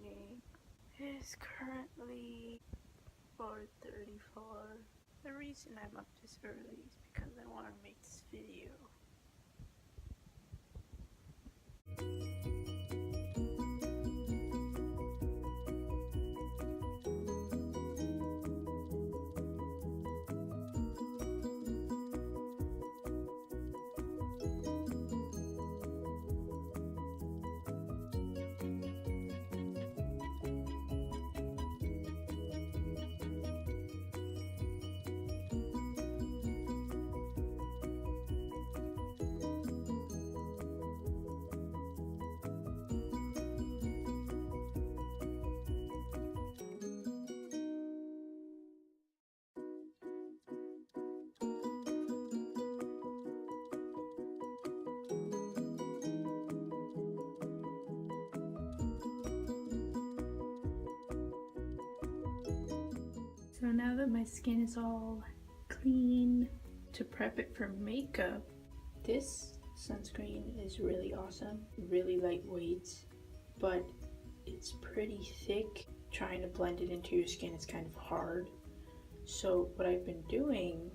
morning. It is currently 4:34. The reason I'm up this early is because I want to make this video. So now that my skin is all clean to prep it for makeup, this sunscreen is really awesome, really lightweight, but it's pretty thick. Trying to blend it into your skin is kind of hard. So what I've been doing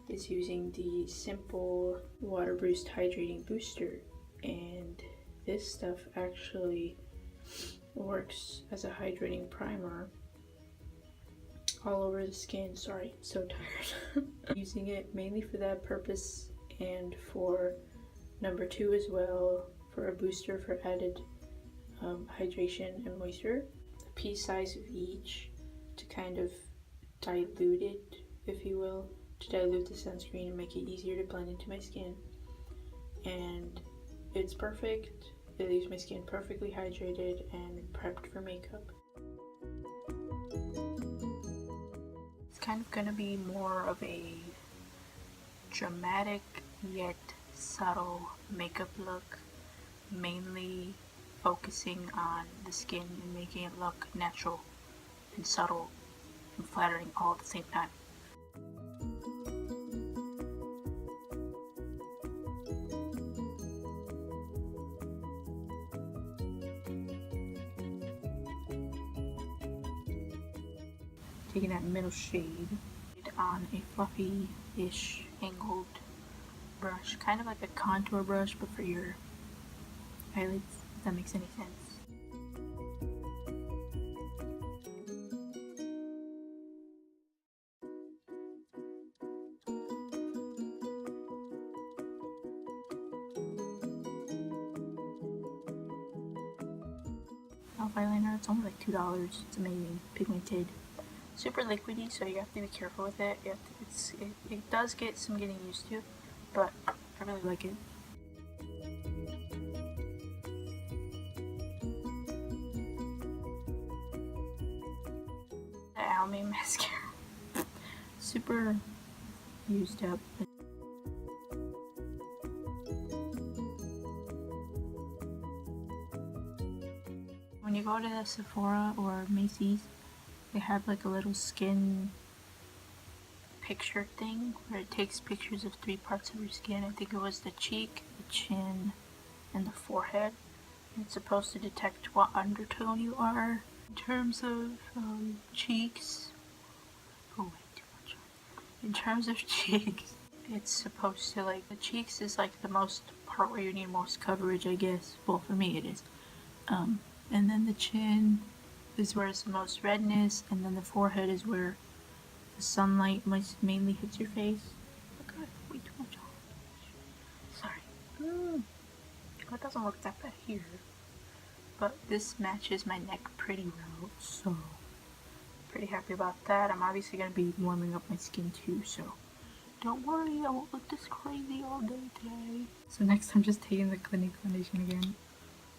is using the simple water boost hydrating booster, and this stuff actually works as a hydrating primer all over the skin. Sorry, I'm so tired. Using it mainly for that purpose and for number 2 as well, for a booster for added hydration and moisture. A pea size of each to kind of dilute it, if you will, to dilute the sunscreen and make it easier to blend into my skin. And it's perfect. It leaves my skin perfectly hydrated and prepped for makeup. Kind of gonna be more of a dramatic yet subtle makeup look, mainly focusing on the skin and making it look natural and subtle and flattering all at the same time. Taking that middle shade on a fluffy-ish angled brush, kind of like a contour brush, but for your eyelids, if that makes any sense. Elf eyeliner, it's only like $2. It's amazing, pigmented. Super liquidy, so you have to be careful with it. It does get some getting used to, but I really like it. The Almay mascara, super used up. When you go to the Sephora or Macy's, they have like a little skin picture thing where it takes pictures of 3 parts of your skin. I think it was the cheek, the chin, and the forehead. And it's supposed to detect what undertone you are. In terms of cheeks, oh wait, too much. In terms of cheeks, it's supposed to, like, the cheeks is like the most part where you need most coverage, I guess. Well, for me it is. And then the chin is where it's the most redness, and then the forehead is where the sunlight mainly hits your face. Oh god, way too much on. Sorry. It doesn't look that bad here, but this matches my neck pretty well, so pretty happy about that. I'm obviously going to be warming up my skin too, so don't worry, I won't look this crazy all day today. So next I'm just taking the Clinique foundation again.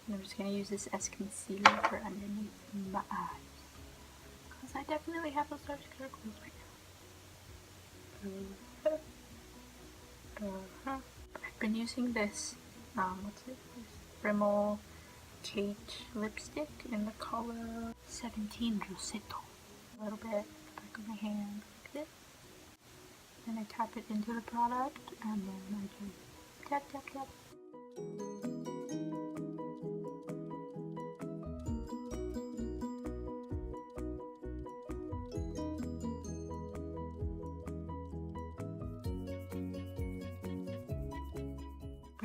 I'm just going to use this as concealer for underneath my eyes, because I definitely have those dark circles right now. I've been using this, what's it? Rimmel Kate lipstick in the color 17 Rosetto. A little bit, back of my hand, like this. Then I tap it into the product, and then I just tap, tap, tap.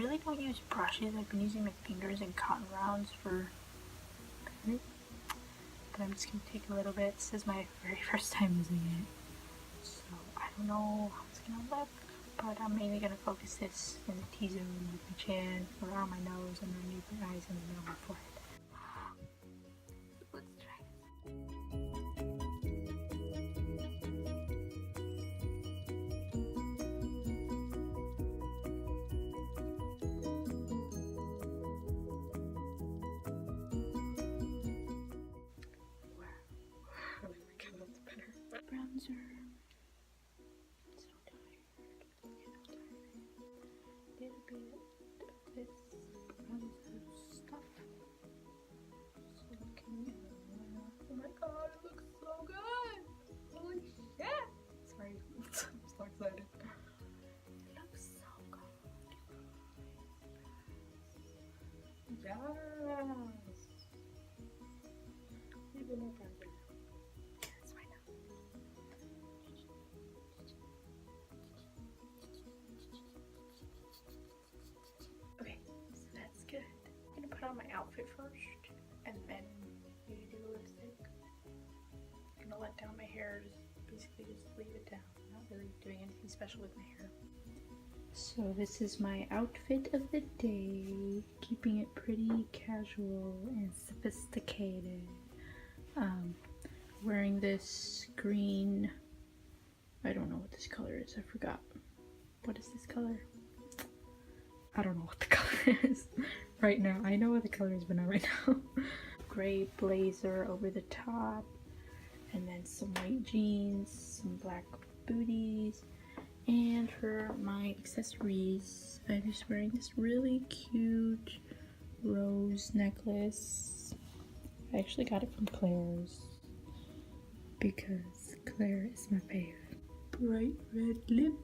really don't use brushes. I've been using my fingers and cotton rounds for a minute. But I'm just going to take a little bit. This is my very first time using it. So I don't know how it's going to look. But I'm mainly going to focus this in the T-zone with my chin, around my nose, underneath my eyes, and the middle of my forehead. Let's try Wow. Oh my god, that's better. Bronzer. Little bit of this bronzer stuff. So looking. Oh my god, it looks so good! Holy shit! Sorry, I'm so excited. It looks so good. Yes! Even more bronzer. Yes, why not? Okay, so that's good. I'm gonna put on my outfit first, and then maybe do the lipstick. I'm gonna let down my hair, basically just leave it down. I'm not really doing anything special with my hair. So this is my outfit of the day, keeping it pretty casual and sophisticated. Wearing this green, I don't know what this color is, I forgot. What is this color? I don't know what the color is right now. I know what the color is, but not right now. Gray blazer over the top, and then some white jeans, some black booties, and for my accessories, I'm just wearing this really cute rose necklace. I actually got it from Claire's because Claire is my fave. Bright red lip.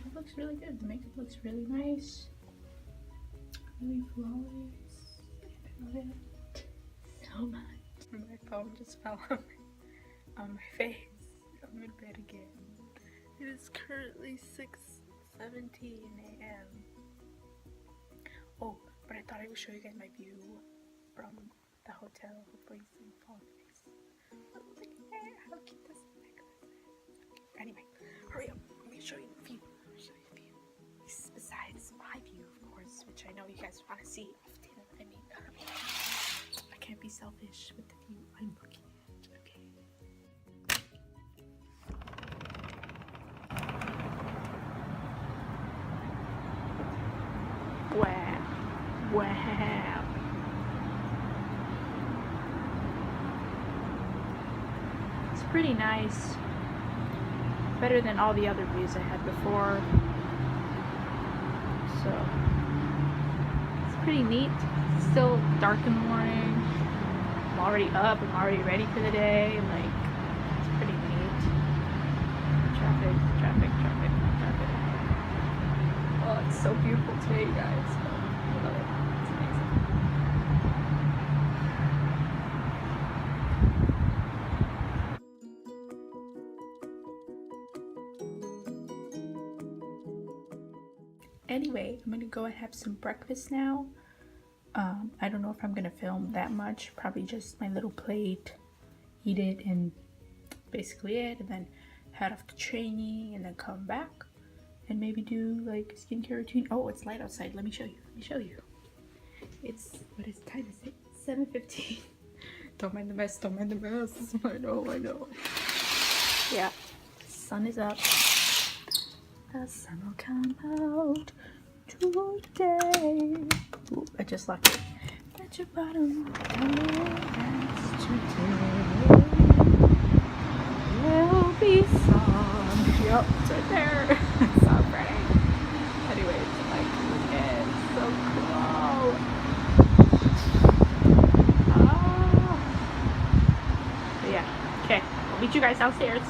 It looks really good. The makeup looks really nice. Really flawless. I love it so much. My phone just fell on my face. I'm in bed again. It is currently 6:17 a.m. Oh, but I thought I would show you guys my view from the hotel. Hopefully it's gonna fall on my face. Look at how cute this necklace is. Anyway, hurry up. Let me show you the view. Besides my view, of course, which I know you guys want to see often. I mean, I can't be selfish with the view I'm looking at, okay? Wow. Wow. It's pretty nice. Better than all the other views I had before. So it's pretty neat. It's still dark in the morning. I'm already up. I'm already ready for the day. Like, it's pretty neat. Traffic. Oh, it's so beautiful today, you guys. I love it. It's amazing. Anyway, I'm gonna go and have some breakfast now. I don't know if I'm gonna film that much, probably just my little plate, eat it, and basically it, and then head off to training, and then come back, and maybe do like a skincare routine. Oh, it's light outside. Let me show you. It's, what is time is it? 7:15. Don't mind the mess. I know. Yeah, sun is up. The sun will come out today. Ooh, I just locked it. At your bottom, dance today. There'll be sun. Yup, it's right there. It's so pretty. Anyways, like, it's so cool. Oh. But yeah, okay. I'll meet you guys downstairs.